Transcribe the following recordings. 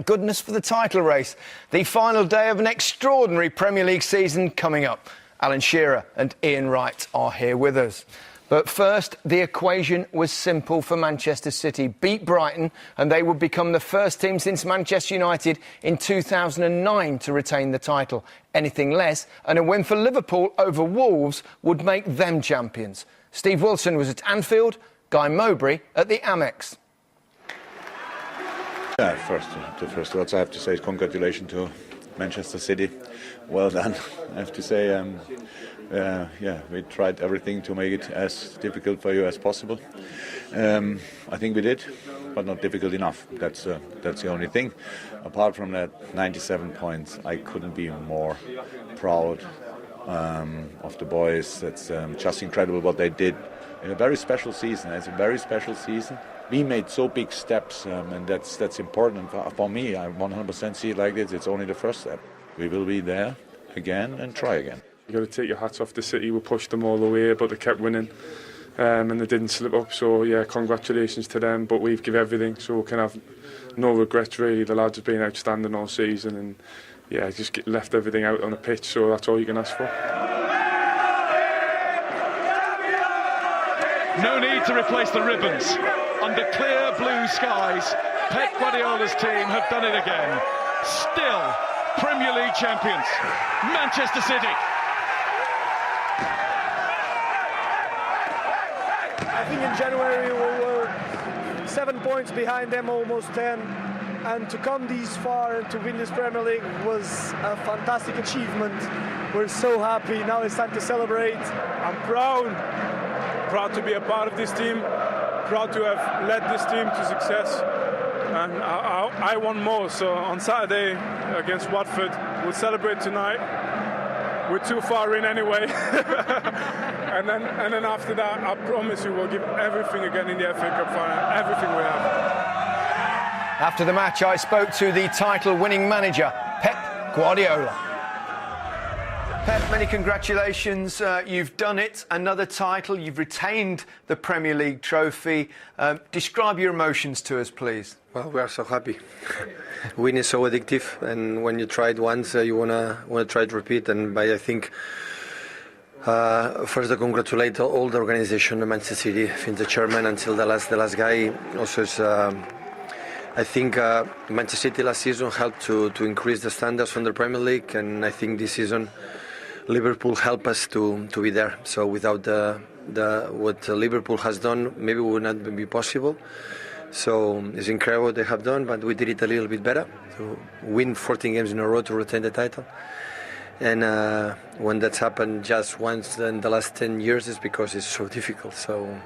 thank goodness for the title race. The final day of an extraordinary Premier League season coming up. Alan Shearer and Ian Wright are here with us. But first, the equation was simple for Manchester City. Beat Brighton and they would become the first team since Manchester United in 2009 to retain the title. Anything less, and a win for Liverpool over Wolves would make them champions. Steve Wilson was at Anfield, Guy Mowbray at the Amex. Yeah, the first words I have to say is congratulations to Manchester City. Well done. I have to say, we tried everything to make it as difficult for you as possible. I think we did, but not difficult enough. That's the only thing. Apart from that, 97 points. I couldn't be more proud of the boys. That's just incredible what they did. In a very special season. It's a very special season. We made so big steps, and that's important for me. I 100% see it like this. It's only the first step. We will be there again and try again. You've got to take your hats off the City. We pushed them all the way, but they kept winning, and they didn't slip up. So yeah, congratulations to them. But we've given everything, so we can have no regrets really. The lads have been outstanding all season, and yeah, just left everything out on the pitch. So that's all you can ask for. No need to replace the ribbons. Under clear blue skies, Pep Guardiola's team have done it again. Still Premier League champions, Manchester City. I think in January we were 7 points behind them, almost 10. And to come this far and to win this Premier League was a fantastic achievement. We're so happy. Now it's time to celebrate. I'm proud to be a part of this team, proud to have led this team to success. And I want more, so on Saturday against Watford, we'll celebrate tonight. We're too far in anyway. and then after that, I promise you we'll give everything again in the FA Cup final, everything we have. After the match, I spoke to the title-winning manager, Pep Guardiola. Pep, many congratulations. You've done it, another title. You've retained the Premier League trophy. Describe your emotions to us, please. Well, we are so happy. Win is so addictive, and when you try it once, you wanna try to repeat. And I think first to congratulate all the organisation, the Manchester City, from the chairman until the last guy. Also, I think Manchester City last season helped to increase the standards from the Premier League, and I think this season Liverpool helped us to be there. So without what Liverpool has done, maybe it would not be possible. So it's incredible what they have done, but we did it a little bit better to win 14 games in a row to retain the title. And when that's happened just once in the last 10 years, it's because it's so difficult. So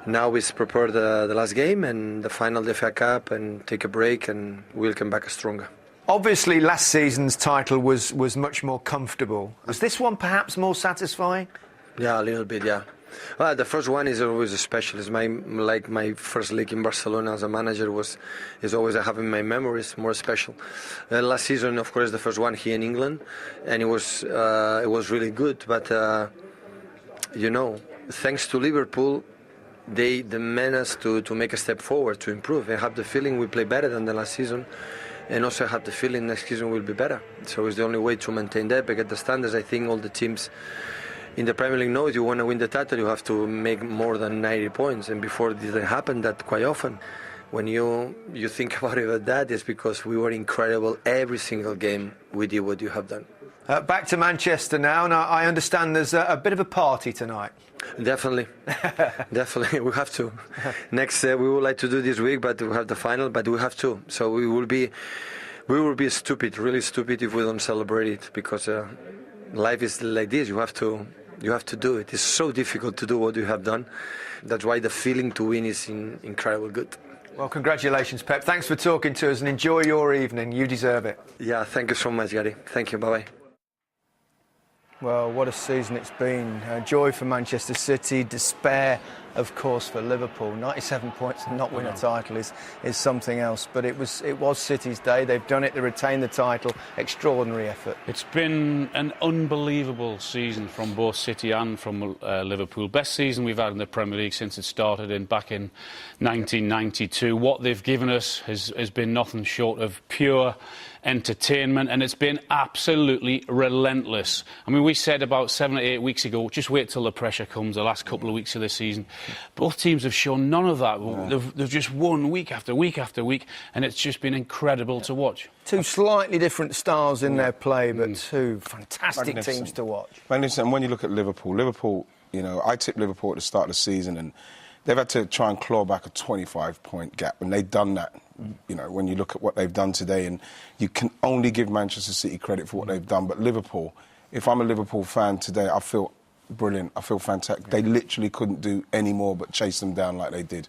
now we prepare the last game and the final of the FA Cup and take a break, and we'll come back stronger. Obviously, last season's title was much more comfortable. Was this one perhaps more satisfying? Yeah, a little bit, yeah. Well, the first one is always special. It's my first league in Barcelona as a manager is always I have in my memories more special. Last season, of course, the first one here in England, and it was really good. But thanks to Liverpool, they demand us to make a step forward, to improve. I have the feeling we play better than the last season, and also I have the feeling next season will be better. So it's the only way to maintain that, but get the standards. I think all the teams in the Premier League know if you want to win the title, you have to make more than 90 points. And before it didn't happen that quite often. When you think about it, that is because we were incredible every single game we did what you have done. Back to Manchester now. Now, I understand there's a bit of a party tonight. Definitely. Definitely. We have to. Next, we would like to do this week, but we have the final, but we have to. So we will be stupid, really stupid if we don't celebrate it, because life is like this. You have to do it. It's so difficult to do what you have done. That's why the feeling to win is incredible good. Well, congratulations, Pep. Thanks for talking to us and enjoy your evening. You deserve it. Yeah, thank you so much, Gary. Thank you. Bye-bye. Well, what a season it's been. Joy for Manchester City, despair of course, for Liverpool. 97 points and not win a title is something else. But it was City's day. They've done it. They retained the title. Extraordinary effort. It's been an unbelievable season from both City and from Liverpool. Best season we've had in the Premier League since it started back in 1992. What they've given us has been nothing short of pure entertainment, and it's been absolutely relentless. I mean, we said about 7 or 8 weeks ago, just wait till the pressure comes the last couple of weeks of the season. Both teams have shown none of that. Yeah. They've just won week after week after week, and it's just been incredible to watch. Two slightly different styles in their play, but two fantastic teams to watch. Magnificent. And when you look at Liverpool, you know, I tipped Liverpool at the start of the season, and they've had to try and claw back a 25-point gap, and they've done that. You know, when you look at what they've done today, and you can only give Manchester City credit for what they've done. But Liverpool, if I'm a Liverpool fan today, I feel brilliant. I feel fantastic. They literally couldn't do any more but chase them down like they did.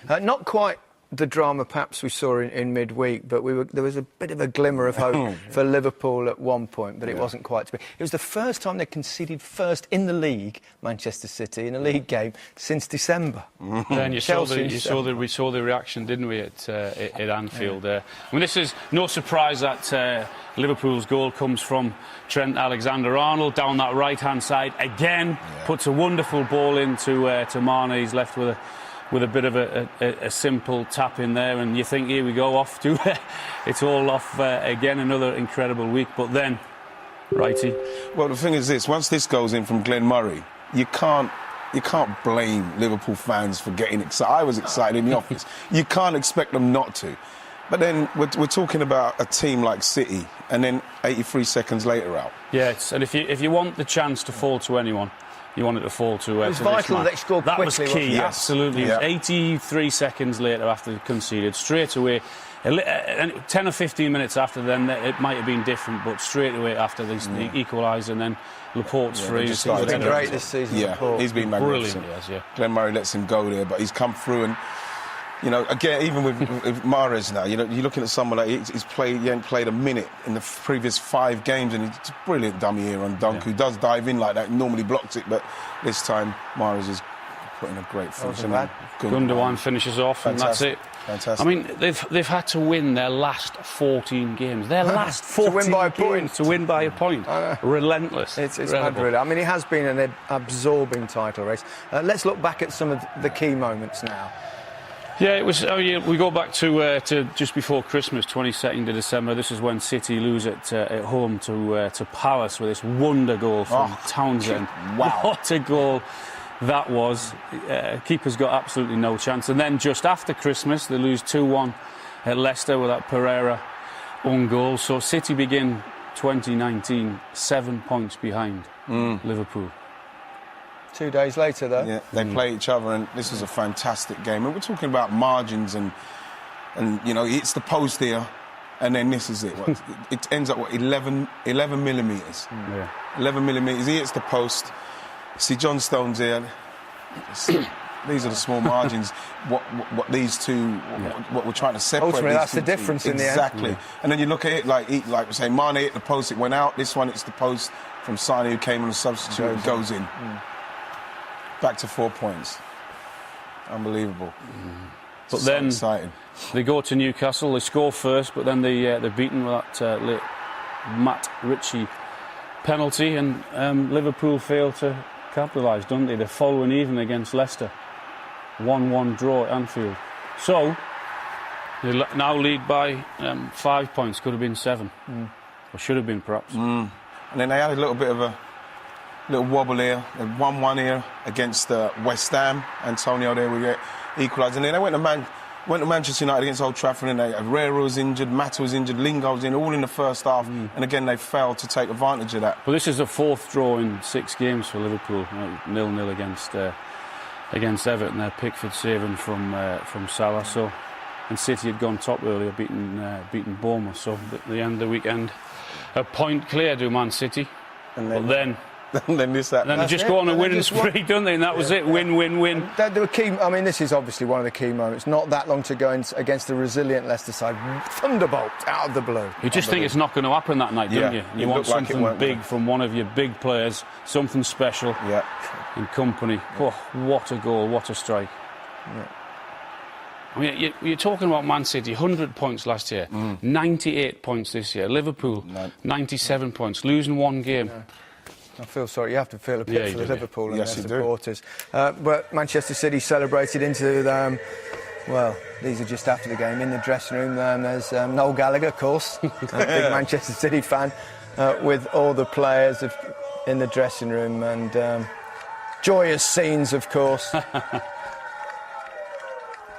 Not quite the drama perhaps we saw in midweek, but there was a bit of a glimmer of hope for Liverpool at one point, but it wasn't quite to be. It was the first time they conceded first in the league, Manchester City, in a league game since December. And we saw the reaction, didn't we, at Anfield? I mean, this is no surprise that Liverpool's goal comes from Trent Alexander-Arnold down that right-hand side again. Puts a wonderful ball into Mane. He's left with a bit of a simple tap in there, and you think, here we go, off to it's all off again, another incredible week. But then, Wrighty. Well, the thing is this: once this goes in from Glenn Murray, you can't blame Liverpool fans for getting excited. I was excited in the office. You can't expect them not to. But then we're talking about a team like City, and then 83 seconds later out. Yes, and if you want the chance to fall to anyone, you want it to fall to. It was vital that they scored quickly. That was key, absolutely. Yeah. 83 seconds later after they conceded, straight away. 10 or 15 minutes after then, it might have been different, but straight away after they equalised, and then Laporte's free. He's been great this season. Yeah, he's been magnificent. Brilliant, Glenn Murray lets him go there, but he's come through and. You know, again, even with Mahrez now, you know, you're looking at someone like he ain't played a minute in the previous 5 games, and he's a brilliant dummy here on Dunk, who does dive in like that, normally blocks it, but this time Mahrez is putting a great finish. Gundogan finishes off, and that's it. Fantastic. I mean, they've had to win their last 14 games. Their last 14 to win by a point. To win by a point. Relentless. It's mad, really. I mean, it has been an absorbing title race. Let's look back at some of the key moments now. Yeah, it was. We go back to just before Christmas, 22nd of December. This is when City lose at home to Palace with this wonder goal from Townsend. Wow, what a goal that was! Keeper's got absolutely no chance. And then just after Christmas, they lose 2-1 at Leicester with that Pereira own goal. So City begin 2019 7 points behind Liverpool. 2 days later, though. Yeah, they play each other, and this is a fantastic game. And we're talking about margins, and you know, it's the post here, and then this is it. It ends up, 11 millimetres. 11 millimetres. He hits the post. See, John Stones here. These are the small margins. What these two, what we're trying to separate. Ultimately, that's the difference in the end. Exactly. And then you look at it like we say, Mane hit the post, it went out. This one, it's the post from Sane, who came on a substitute and goes in. Back to 4 points. Unbelievable. But so then exciting. They go to Newcastle. They score first, but then they're beaten with that late Matt Ritchie penalty, and Liverpool fail to capitalise, don't they? They're following even against Leicester. 1-1 draw at Anfield. So they now lead by 5 points. Could have been 7, or should have been perhaps. And then they had a little bit of a wobble here, 1-1 here against West Ham. Antonio there, we get equalised. And then they went to Manchester United against Old Trafford, and Herrera was injured, Mata was injured, Lingard was in, all in the first half. And again, they failed to take advantage of that. Well, this is the 4th draw in 6 games for Liverpool. 0-0 against Everton. Pickford saving from Salah. So, and City had gone top earlier, beaten Bournemouth. So at the end of the weekend, a point clear to Man City. And then then this, that. And then they just go on a winning spree, don't they? And that was it. Win, win, win. They were key. I mean, this is obviously one of the key moments. Not that long to go against the resilient Leicester side. Thunderbolt out of the blue. You just think it's not going to happen that night, don't you? You want something big from one of your big players, something special. Yeah. in company. Oh, what a goal, what a strike. Yeah. I mean, you're talking about Man City, 100 points last year, 98 points this year. Liverpool, 97 points, losing one game. Yeah. I feel sorry. You have to feel a bit for the Liverpool and their supporters. But Manchester City celebrated into well, these are just after the game. In the dressing room, there's Noel Gallagher, of course, a big Manchester City fan, with all the players in the dressing room, and joyous scenes, of course.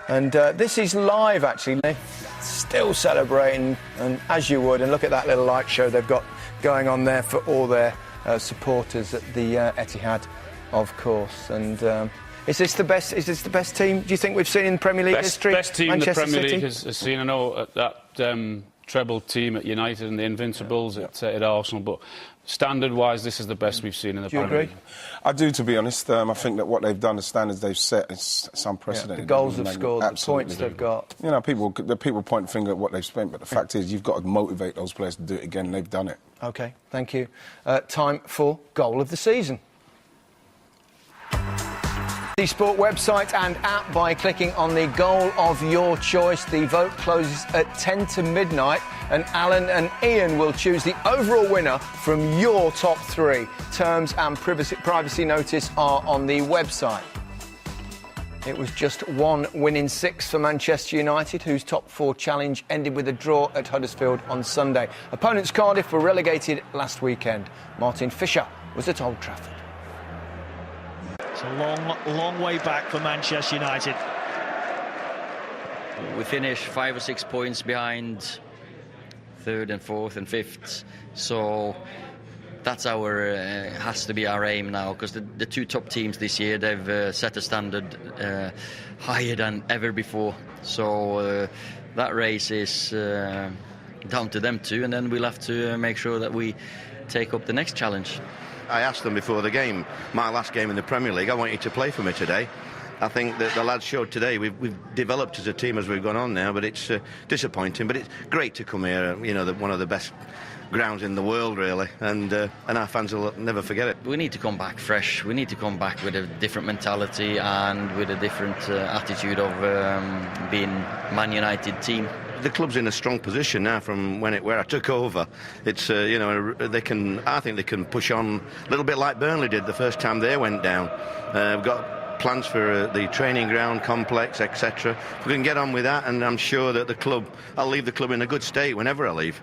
And this is live, actually. Still celebrating, and as you would. And look at that little light show they've got going on there for all their supporters at the Etihad, of course. And is this the best? Is this the best team? Do you think we've seen in Premier League history? Best team Manchester the Premier City? League has seen. I know that treble team at United and the Invincibles at Arsenal, but standard-wise, this is the best we've seen in the Premier League. Do you agree? I do, to be honest. I think that what they've done, the standards they've set, it's unprecedented. The goals they've scored, the points they've got. You know, people point the finger at what they've spent, but the fact is, you've got to motivate those players to do it again, and they've done it. OK, thank you. Time for Goal of the Season. The Sport website and app by clicking on the goal of your choice. The vote closes at 10 to midnight, and Alan and Ian will choose the overall winner from your top three. Terms and privacy notice are on the website. It was just one win in six for Manchester United, whose top four challenge ended with a draw at Huddersfield on Sunday. Opponents Cardiff were relegated last weekend. Martin Fisher was at Old Trafford. It's a long way back for Manchester United. We finished 5 or 6 points behind third and fourth and fifth, so that's has to be our aim now, because the two top teams this year, they've set a standard higher than ever before, so that race is down to them too, and then we'll have to make sure that we take up the next challenge. I asked them before the game, my last game in the Premier League, I want you to play for me today. I think that the lads showed today we've developed as a team as we've gone on now, but it's disappointing. But it's great to come here, you know, one of the best grounds in the world, really, and our fans will never forget it. We need to come back fresh. We need to come back with a different mentality and with a different attitude of being Man United team. The club's in a strong position now from where I took over. It's you know, I think they can push on a little bit like Burnley did the first time they went down. We've got plans for the training ground complex, etc. We can get on with that, and I'm sure that I'll leave the club in a good state whenever I leave.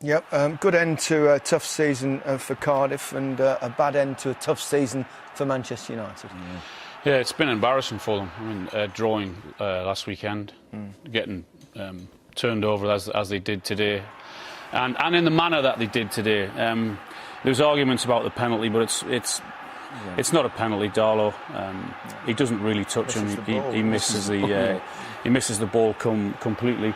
Yep, good end to a tough season for Cardiff, and a bad end to a tough season for Manchester United. Yeah, it's been embarrassing for them. I mean, drawing last weekend, getting turned over as they did today, and in the manner that they did today. There's arguments about the penalty, but it's not a penalty. Darlow, he doesn't really touch him. He misses the ball completely.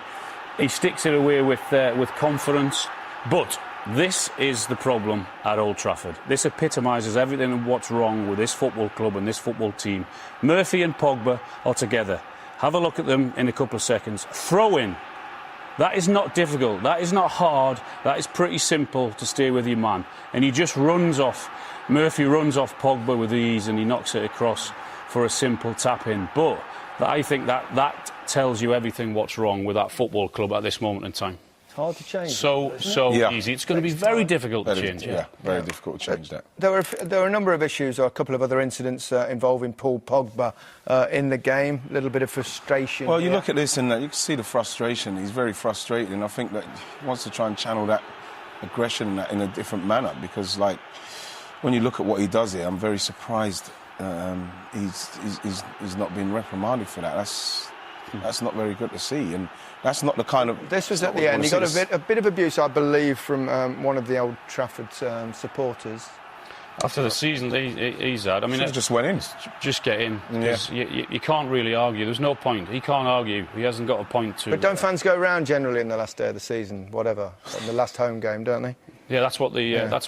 He sticks it away with confidence, but this is the problem at Old Trafford. This epitomises everything of what's wrong with this football club and this football team. Murphy and Pogba are together. Have a look at them in a couple of seconds. Throw in. That is not difficult. That is not hard. That is pretty simple to stay with your man. And he just runs off. Murphy runs off Pogba with ease, and he knocks it across for a simple tap-in. But I think that tells you everything what's wrong with that football club at this moment in time. It's hard to change. So easy. It's going to be very difficult to change. Very difficult to change that. There were a number of issues, or a couple of other incidents involving Paul Pogba in the game. A little bit of frustration. Well, you look at this and you can see the frustration. He's very frustrated, and I think that he wants to try and channel that aggression in a different manner, because, like, when you look at what he does here, I'm very surprised he's not been reprimanded for that. That's not very good to see, and that's not the kind of... This was at the end. He got a bit of abuse, I believe, from one of the Old Trafford supporters. After the season he's had, I mean, just went in. Just get in. You can't really argue. There's no point. He can't argue. He hasn't got a point to. But don't fans go round generally in the last day of the season, whatever, in the last home game, don't they? Yeah, that's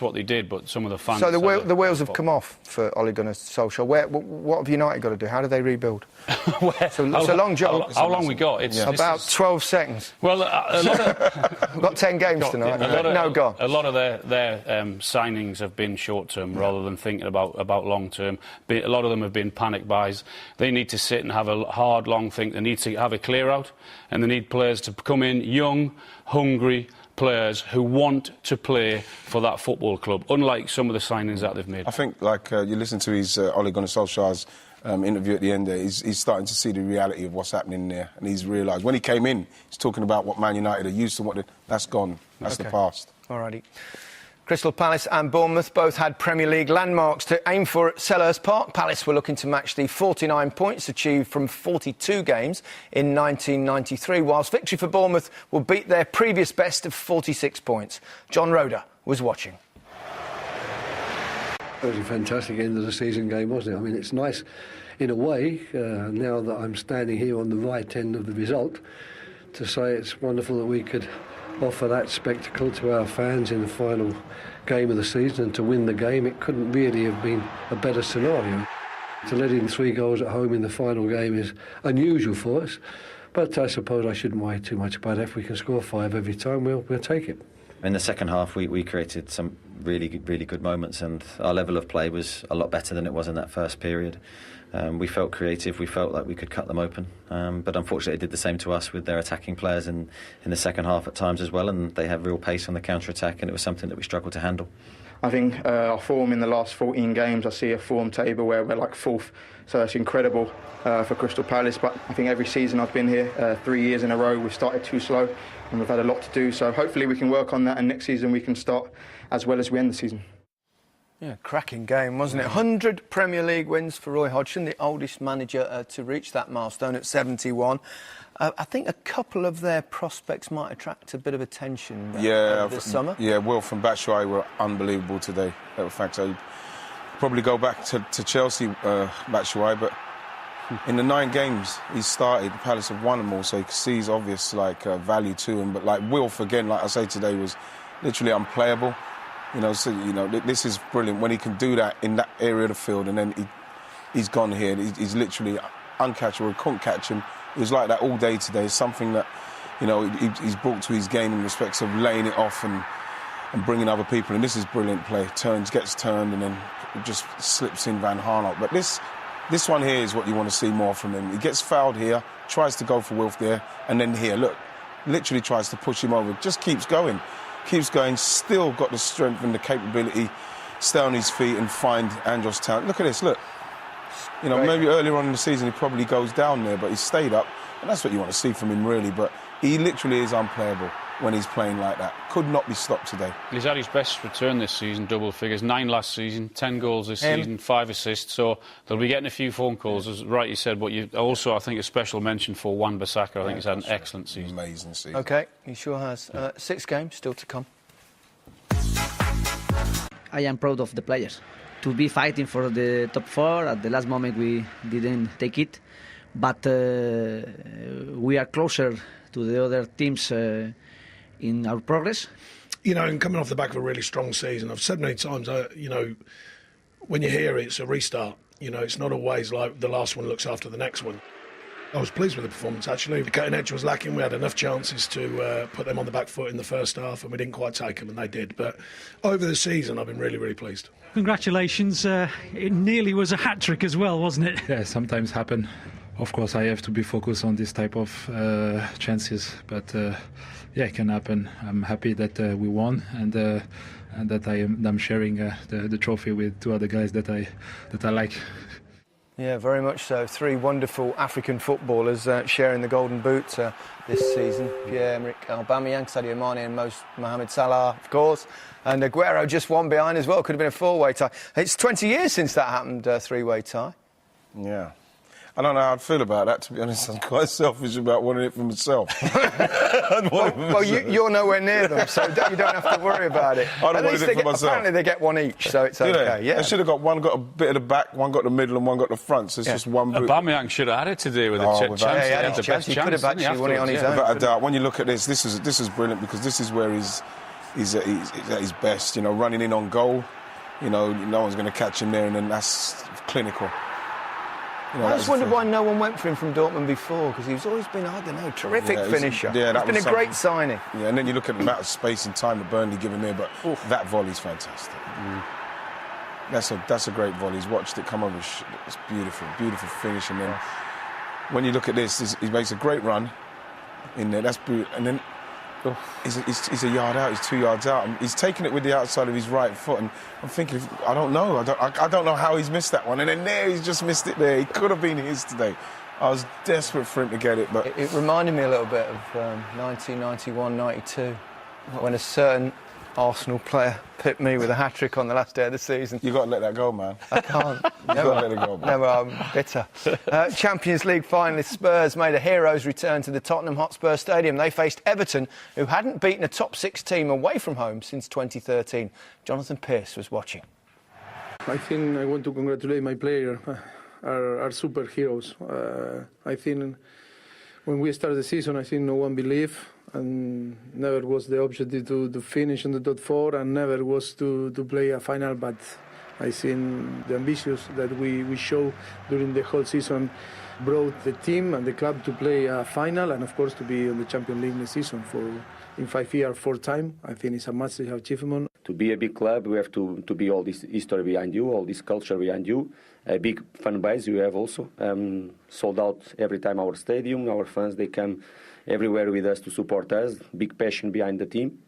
what they did. But some of the fans. So the wheels have come off for Ole Gunnar Solskjaer. What have United got to do? How do they rebuild? It's a long job. How long we got? It's about 12 seconds. Well, a lot of we've got 10 games tonight. Gone. A lot of their signings have been short term rather than thinking about long term. A lot of them have been panic buys. They need to sit and have a hard, long think. They need to have a clear out, and they need players to come in young, hungry players who want to play for that football club, unlike some of the signings that they've made. I think, like, you listen to his Ole Gunnar Solskjaer's interview at the end there, he's starting to see the reality of what's happening there, and he's realised when he came in, he's talking about what Man United are used to, that's gone, that's the past. Alrighty. Crystal Palace and Bournemouth both had Premier League landmarks to aim for at Selhurst Park. Palace were looking to match the 49 points achieved from 42 games in 1993, whilst victory for Bournemouth will beat their previous best of 46 points. John Roeder was watching. It was a fantastic end of the season game, wasn't it? I mean, it's nice in a way, now that I'm standing here on the right end of the result, to say it's wonderful that we could offer that spectacle to our fans in the final game of the season, and to win the game. It couldn't really have been a better scenario. To let in 3 goals at home in the final game is unusual for us, but I suppose I shouldn't worry too much about it. If we can score 5 every time, we'll take it. In the second half, we created some really good moments, and our level of play was a lot better than it was in that first period. We felt creative, we felt like we could cut them open, but unfortunately it did the same to us with their attacking players in the second half at times as well, and they have real pace on the counter-attack, and it was something that we struggled to handle. I think our form in the last 14 games, I see a form table where we're like 4th, so that's incredible for Crystal Palace. But I think every season I've been here, 3 years in a row, we've started too slow and we've had a lot to do, so hopefully we can work on that, and next season we can start as well as we end the season. Yeah, cracking game, wasn't it? 100 Premier League wins for Roy Hodgson, the oldest manager to reach that milestone at 71. I think a couple of their prospects might attract a bit of attention this summer. Yeah, Will from Batshuayi were unbelievable today. In fact, I'd probably go back to Chelsea, Batshuayi, but in the 9 games he's started, the Palace have won them all, so you can see his obvious value to him. But like Wilf, again, like I say today, was literally unplayable. This is brilliant when he can do that in that area of the field, and then he's gone here. He's literally uncatchable. We couldn't catch him. It was like that all day today. It's something that, he's brought to his game in respects of laying it off and bringing other people. And this is brilliant play. Gets turned, and then just slips in Van Harnock. But this one here is what you want to see more from him. He gets fouled here, tries to go for Wilf there, and then here, look, literally tries to push him over. Just keeps going, still got the strength and the capability, stay on his feet and find Andros Townsend. Look at this, look. Maybe earlier on in the season he probably goes down there, but he stayed up, and that's what you want to see from him, really. But he literally is unplayable when he's playing like that. Could not be stopped today. He's had his best return this season, double figures, 9 last season, 10 goals this season, 5 assists, so they'll be getting a few phone calls, as Wright you said, but you also, I think, a special mention for Wan-Bissaka. I think he's had an excellent season. Amazing season. OK, he sure has. 6 games still to come. I am proud of the players. To be fighting for the top 4, at the last moment we didn't take it, but we are closer to the other teams in our progress. And coming off the back of a really strong season, I've said many times, when you're here, it's a restart. It's not always like the last one looks after the next one. I was pleased with the performance, actually. The cutting edge was lacking. We had enough chances to put them on the back foot in the first half, and we didn't quite take them, and they did. But over the season, I've been really, really pleased. Congratulations. It nearly was a hat-trick as well, wasn't it? Yeah, sometimes happen. Of course, I have to be focused on this type of chances, but it can happen. I'm happy that we won, and that I'm sharing the trophy with 2 other guys that I like. Yeah, very much so. 3 wonderful African footballers sharing the golden boot this season. Pierre-Emerick, Aubameyang, Sadio Mane and Mohamed Salah, of course. And Aguero just one behind as well. Could have been a 4-way tie. It's 20 years since that happened, 3-way tie. Yeah. I don't know how I'd feel about that, to be honest. I'm quite selfish about wanting it for myself. You're nowhere near them, so you don't have to worry about it. I don't want it for myself. Apparently they get 1 each, so it's OK. Yeah. They should have got one got a bit of the back, one got the middle and one got the front, so it's just one boot. Aubameyang should have had it today with a chance. He had his chance. He could have actually won it on his own. Without a doubt. When you look at this is brilliant, because this is where he's he's at his best. You know, running in on goal. You know, no one's going to catch him there, and then that's clinical. You know, I just wondered why no one went for him from Dortmund before, because he's always been, I don't know, terrific finisher. Yeah, he's been a great signing. Yeah, and then you look at the amount of space and time that Burnley give him here, but that volley's fantastic. That's a great volley. He's watched it come over. It's beautiful, beautiful finish. And then when you look at this, he makes a great run in there. That's beautiful. And then he's a yard out. He's 2 yards out. And he's taking it with the outside of his right foot. And I'm thinking, I don't know. I don't know how he's missed that one. And then there, he's just missed it there. He could have been his today. I was desperate for him to get it, but it reminded me a little bit of 1991-92 when a certain Arsenal player pipped me with a hat-trick on the last day of the season. You've got to let that go, man. I can't. You've got to let it go, man. Never, I'm bitter. Champions League finalist Spurs made a hero's return to the Tottenham Hotspur Stadium. They faced Everton, who hadn't beaten a top-6 team away from home since 2013. Jonathan Pearce was watching. I think I want to congratulate my players, are superheroes. I think when we started the season, I think no one believed, and never was the objective to finish in the top 4, and never was to play a final. But I think the ambitions that we show during the whole season brought the team and the club to play a final, and of course to be in the Champions League next season in 5 years, 4 times. I think it's a massive achievement. To be a big club, we have to be all this history behind you, all this culture behind you. A big fan base you have also. Sold out every time our stadium. Our fans, they come everywhere with us to support us. Big passion behind the team.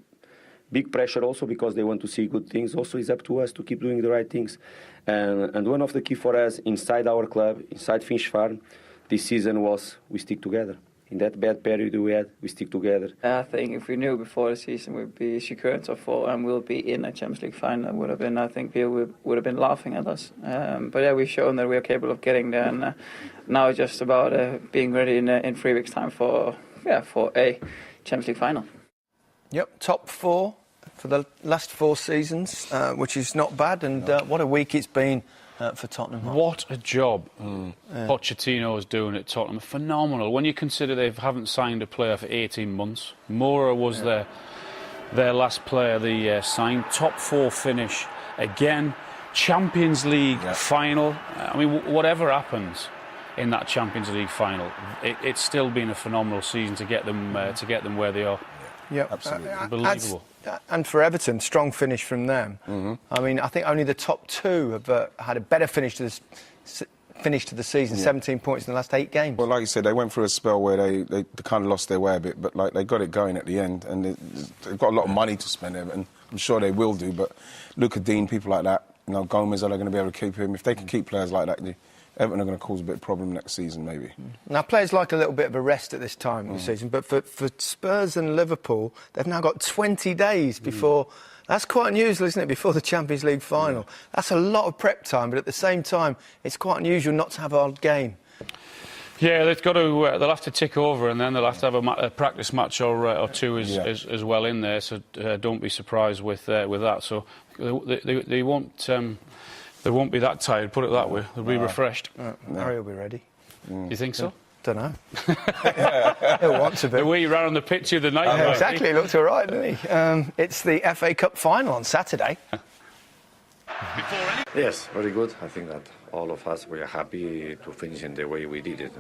Big pressure also because they want to see good things. Also, it's up to us to keep doing the right things. And one of the key for us inside our club, inside Finch Farm, this season was we stick together. In that bad period we had, we stick together. I think if we knew before the season we'd be secure in top 4 and we'll be in a Champions League final, I think people would have been laughing at us. But yeah, we've shown that we are capable of getting there, and now it's just about being ready in 3 weeks' time for a Champions League final. Yep, top 4 for the last 4 seasons, which is not bad, and what a week it's been for Tottenham. What a job Pochettino is doing at Tottenham. Phenomenal. When you consider they haven't signed a player for 18 months. Mora was their last player they signed. Top 4 finish again. Champions League final. I mean, whatever happens in that Champions League final, it's still been a phenomenal season to get them where they are. Yep, absolutely unbelievable. And for Everton, strong finish from them. I mean, I think only the top 2 have had a better finish to the season. 17 points in the last 8 games. Well, like you said, they went through a spell where they kind of lost their way a bit, but like they got it going at the end, and they've got a lot of money to spend, and I'm sure they will do. But Luka Dean, people like that, Gomez, are they going to be able to keep him? If they can keep players like that, Everton are going to cause a bit of problem next season, maybe. Now, players like a little bit of a rest at this time of the season, but for Spurs and Liverpool, they've now got 20 days before... That's quite unusual, isn't it, before the Champions League final? That's a lot of prep time, but at the same time, it's quite unusual not to have a hard game. Yeah, they'll have to tick over, and then they'll have to have a practice match or 2 as well in there, so don't be surprised with that. So they won't... They won't be that tired, put it that way. They'll be refreshed. Harry will be ready. You think so? Don't know. He'll want to be. The way he ran on the pitch the other night. Exactly, he looked all right, didn't he? It's the FA Cup final on Saturday. Yes, very good. I think that all of us were happy to finish in the way we did it.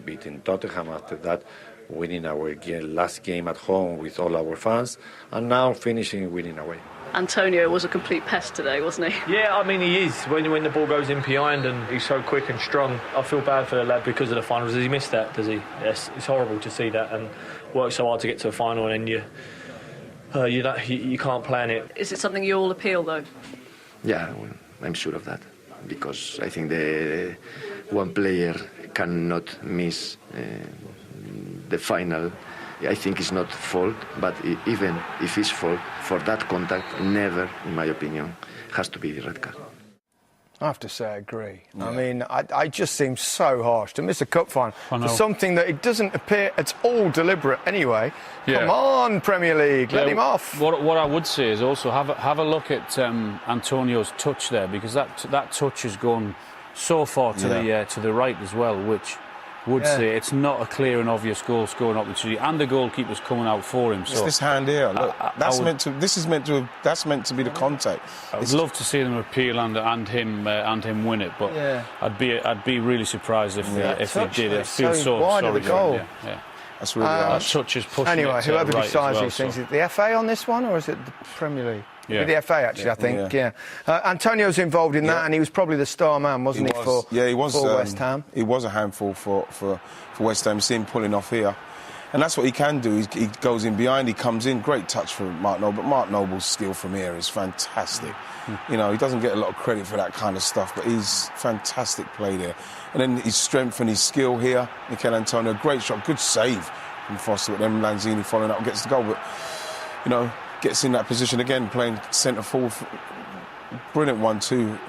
Beating Tottenham, after that winning our last game at home with all our fans, and now finishing winning away. Antonio was a complete pest today, wasn't he? Yeah, I mean, he is. When the ball goes in behind and he's so quick and strong, I feel bad for the lad because of the finals. Does he miss that, does he? Yes, it's horrible to see that and work so hard to get to a final and then you can't plan it. Is it something you all appeal, though? Yeah, I'm sure of that, because I think the one player cannot miss the final. I think it's not fault, but even if it's fault, for that contact, never, in my opinion, has to be the red card. I have to say I agree. Yeah. I mean, I just seem so harsh to miss a cup final for something that it doesn't appear at all deliberate anyway. Yeah. Come on, Premier League, let him off. What I would say is also have a look at Antonio's touch there, because that touch has gone so far to the right as well, which would say it's not a clear and obvious goal scoring opportunity, and the goalkeeper's coming out for him. It's So this hand here. Look, that's meant to be the contact. I would love to see them appeal and him win it, but I'd be really surprised if they did. I feel so wide sorry of the goal. Yeah. That's really harsh. That touch is pushing anyway, it, whoever right decides well, these things, is it the FA on this one or is it the Premier League? Yeah. The FA, actually, I think. Yeah. Antonio's involved in that, and he was probably the star man, wasn't he? For West Ham. He was a handful for West Ham. You see him pulling off here, and that's what he can do. He goes in behind, he comes in. Great touch for Mark Noble, but Mark Noble's skill from here is fantastic. You know, he doesn't get a lot of credit for that kind of stuff, but he's fantastic play there. And then his strength and his skill here, Mikel Antonio, great shot, good save from Foster, but then Lanzini following up and gets the goal. But, you know, gets in that position again, playing centre forward. Brilliant 1-2.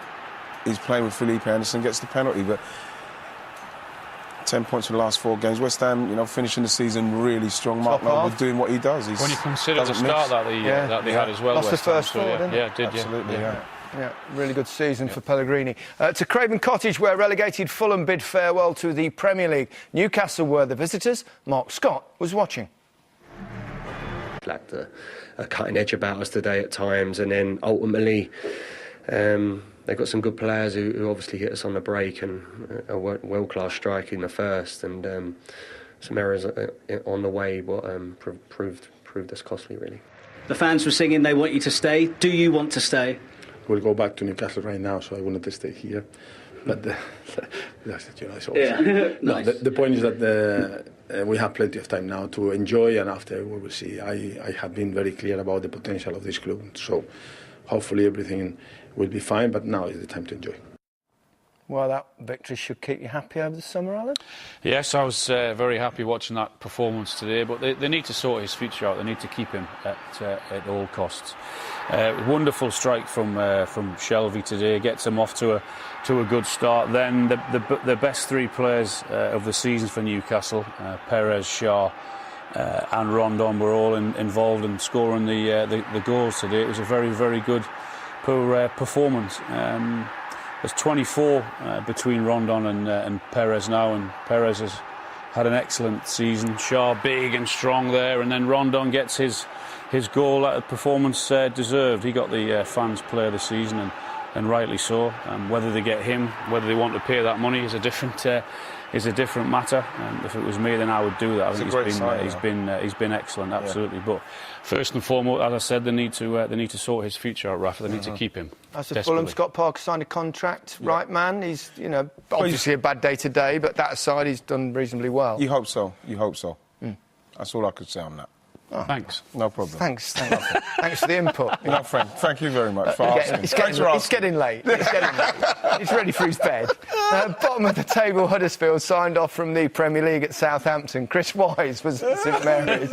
He's playing with Felipe Anderson, gets the penalty, but 10 points for the last 4 games. West Ham, you know, finishing the season really strong. Mark Noble doing what he does. When you consider the start that they had as well. Lost the first 4, didn't they? Absolutely, yeah. Really good season for Pellegrini. To Craven Cottage, where relegated Fulham bid farewell to the Premier League. Newcastle were the visitors. Mark Scott was watching. Lacked a cutting edge about us today at times, and then ultimately they've got some good players who obviously hit us on the break, and a world-class strike in the first, and some errors on the way, but proved us costly, really. The fans were singing they want you to stay. Do you want to stay? We'll go back to Newcastle right now, so I wanted to stay here. But that's it, you know. It's Nice. The point is that we have plenty of time now to enjoy, and after we will see. I have been very clear about the potential of this club, so hopefully everything will be fine, but now is the time to enjoy. Well, that victory should keep you happy over the summer, Alan? Yes, I was very happy watching that performance today, but they need to sort his future out. They need to keep him at all costs. Wonderful strike from Shelvey today, gets him off to a good start. Then the best 3 players of the season for Newcastle, Perez, Shaw and Rondon, were all involved in scoring the goals today. It was a very, very good performance. There's 24 between Rondon and Perez now, and Perez has had an excellent season. Shaw big and strong there, and then Rondon gets his goal. That performance deserved. He got the fans' player of the season, and rightly so. Whether they get him, whether they want to pay that money is a different matter. If it was me, then I would do that. I think he's been excellent, absolutely. But first and foremost, as I said, they need to sort his future out, Rafa. They need to keep him. As for Fulham, Scott Parker signed a contract, right man? He's, obviously a bad day today, but that aside, he's done reasonably well. You hope so. That's all I could say on that. Oh, thanks. No problem. Thanks for the input. No, friend. Thank you very much for asking. It's getting late. He's ready for his bed. Bottom of the table, Huddersfield signed off from the Premier League at Southampton. Chris Wise was at St Mary's.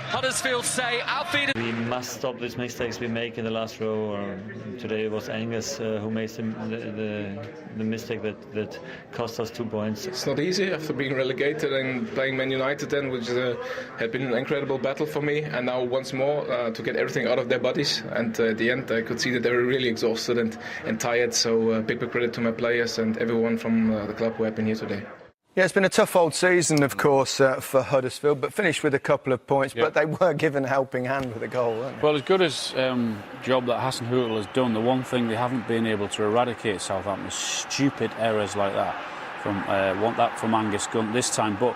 Huddersfield say outfield. We must stop these mistakes we make in the last row. Today it was Angus who made the mistake that cost us 2 points. It's not easy after being relegated and playing Man United then, which had been an incredible battle for me, and now once more to get everything out of their bodies. And at the end I could see that they were really exhausted and tired, so big credit to my players and everyone from the club who have been here today. Yeah, it's been a tough old season, of course, for Huddersfield, but finished with a couple of points. But they were given a helping hand with a goal, weren't they? Well, as good as job that Hassan Hootel has done, the one thing they haven't been able to eradicate Southampton is stupid errors like that. Want that from Angus Gunn this time, but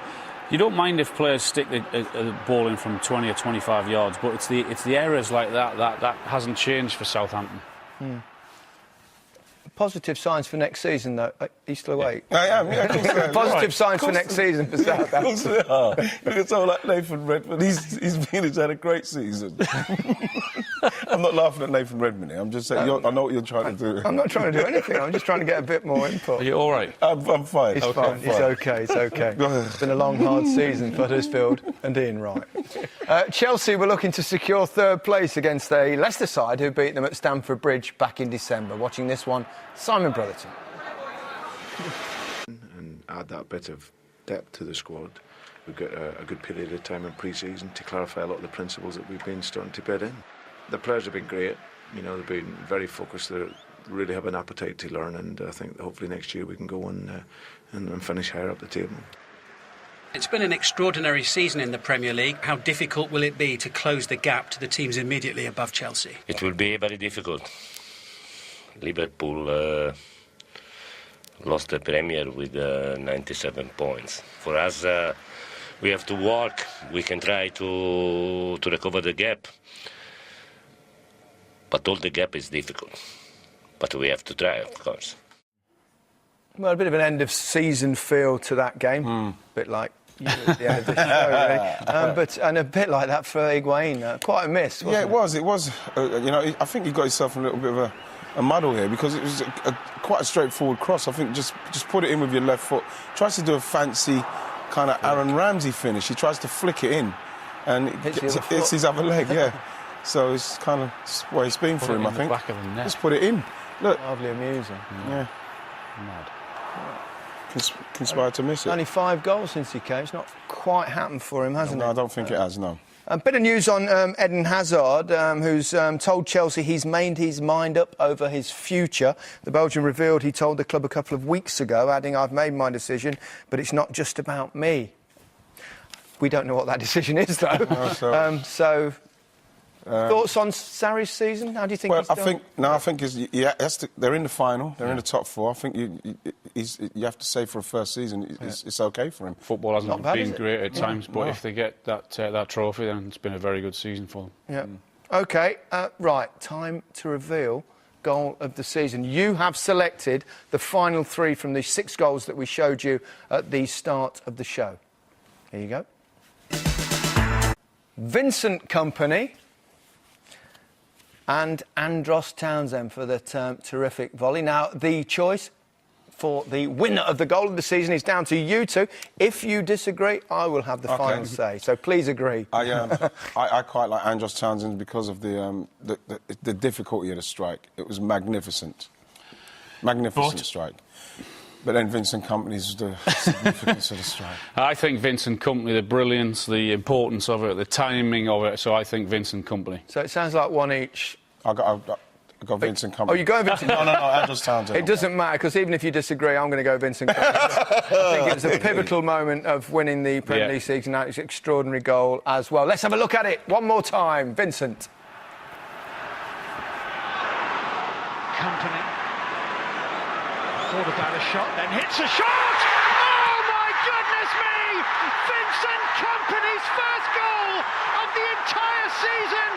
you don't mind if players stick the ball in from 20 or 25 yards, but it's the errors like that hasn't changed for Southampton. Positive signs for next season, though. Are you still awake? I am, yeah. Positive signs for next season for Southampton. It's all like Nathan Redmond. He's had a great season. I'm not laughing at Nathan Redmond here. I'm just saying, I know what you're trying to do. I'm not trying to do anything. I'm just trying to get a bit more input. Are you all right? I'm fine. He's fine. He's okay. It's been a long, hard season for Huddersfield and Ian Wright. Chelsea were looking to secure 3rd place against a Leicester side who beat them at Stamford Bridge back in December. Watching this one, Simon Brotherton. And add that bit of depth to the squad. We've got a good period of time in pre-season to clarify a lot of the principles that we've been starting to bed in. The players have been great. They've been very focused. They're really have an appetite to learn, and I think that hopefully next year we can go and finish higher up the table. It's been an extraordinary season in the Premier League. How difficult will it be to close the gap to the teams immediately above Chelsea? It will be very difficult. Liverpool lost the Premier with 97 points. For us, we have to work. We can try to recover the gap. But all the gap is difficult. But we have to try, of course. Well, a bit of an end-of-season feel to that game. A bit like you at the end of the show, really. And a bit like that for Higuain. Quite a miss, wasn't it? Yeah, it was. I think you got yourself a little bit of a muddle here, because it was quite a straightforward cross. I think just put it in with your left foot. Tries to do a fancy kind of Aaron Ramsey finish. He tries to flick it in, and it hits his other leg, yeah. So it's kind of where it's been for him, I think. Back of the net. Just put it in. Look. Hardly amusing. Yeah. Mad. Conspired to miss it. Only 5 goals since he came. It's not quite happened for him, hasn't it? No, I don't think it has, no. A bit of news on Eden Hazard, who's told Chelsea he's made his mind up over his future. The Belgian revealed he told the club a couple of weeks ago, adding, "I've made my decision, but it's not just about me." We don't know what that decision is, though. No, thoughts on Sarri's season? How do you think he's done? I think they're in the final. They're in the top 4. I think you have to say for a first season, it's OK for him. Football hasn't been great at times, but if they get that trophy, then it's been a very good season for them. Yeah. OK, right, time to reveal goal of the season. You have selected the final 3 from the 6 goals that we showed you at the start of the show. Here you go. Vincent Kompany and Andros Townsend for the terrific volley. Now, the choice for the winner of the goal of the season is down to you two. If you disagree, I will have the final say. So please agree. I quite like Andros Townsend because of the difficulty of the strike. It was magnificent. Magnificent strike. But then Vincent Kompany's the significance of the strike. I think Vincent Kompany, the brilliance, the importance of it, the timing of it. So I think Vincent Kompany. So it sounds like one each. I got Vincent Kompany. Oh, you're going Vincent Kompany? No, Andros Townsend. It doesn't matter, because even if you disagree, I'm going to go Vincent Kompany. I think it was a pivotal moment of winning the Premier League season. It's an extraordinary goal as well. Let's have a look at it one more time. Vincent. Kompany. Thought about a shot, then hits a shot! Oh my goodness me! Vincent Kompany's first goal of the entire season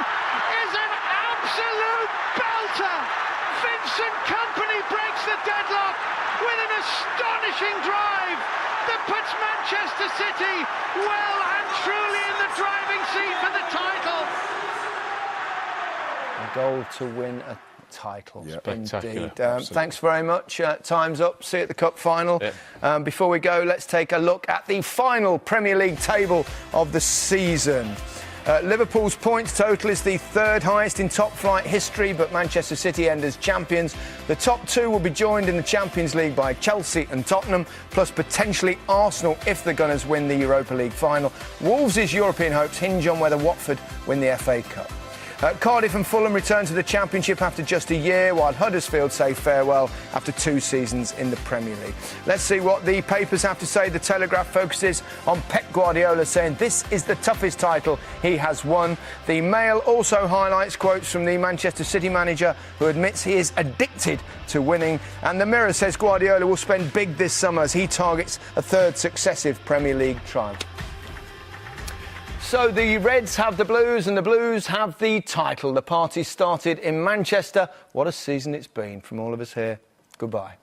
is an absolute belter! Vincent Kompany breaks the deadlock with an astonishing drive that puts Manchester City well and truly in the driving seat for the title. A goal to win a title. Spectacular. Indeed. Thanks very much. Time's up. See you at the Cup final. Before we go, let's take a look at the final Premier League table of the season. Liverpool's points total is the 3rd highest in top-flight history, but Manchester City end as champions. The top 2 will be joined in the Champions League by Chelsea and Tottenham, plus potentially Arsenal if the Gunners win the Europa League final. Wolves' European hopes hinge on whether Watford win the FA Cup. Cardiff and Fulham return to the Championship after just a year, while Huddersfield say farewell after 2 seasons in the Premier League. Let's see what the papers have to say. The Telegraph focuses on Pep Guardiola, saying this is the toughest title he has won. The Mail also highlights quotes from the Manchester City manager, who admits he is addicted to winning. And the Mirror says Guardiola will spend big this summer as he targets a 3rd successive Premier League triumph. So the Reds have the Blues and the Blues have the title. The party started in Manchester. What a season it's been. From all of us here, goodbye.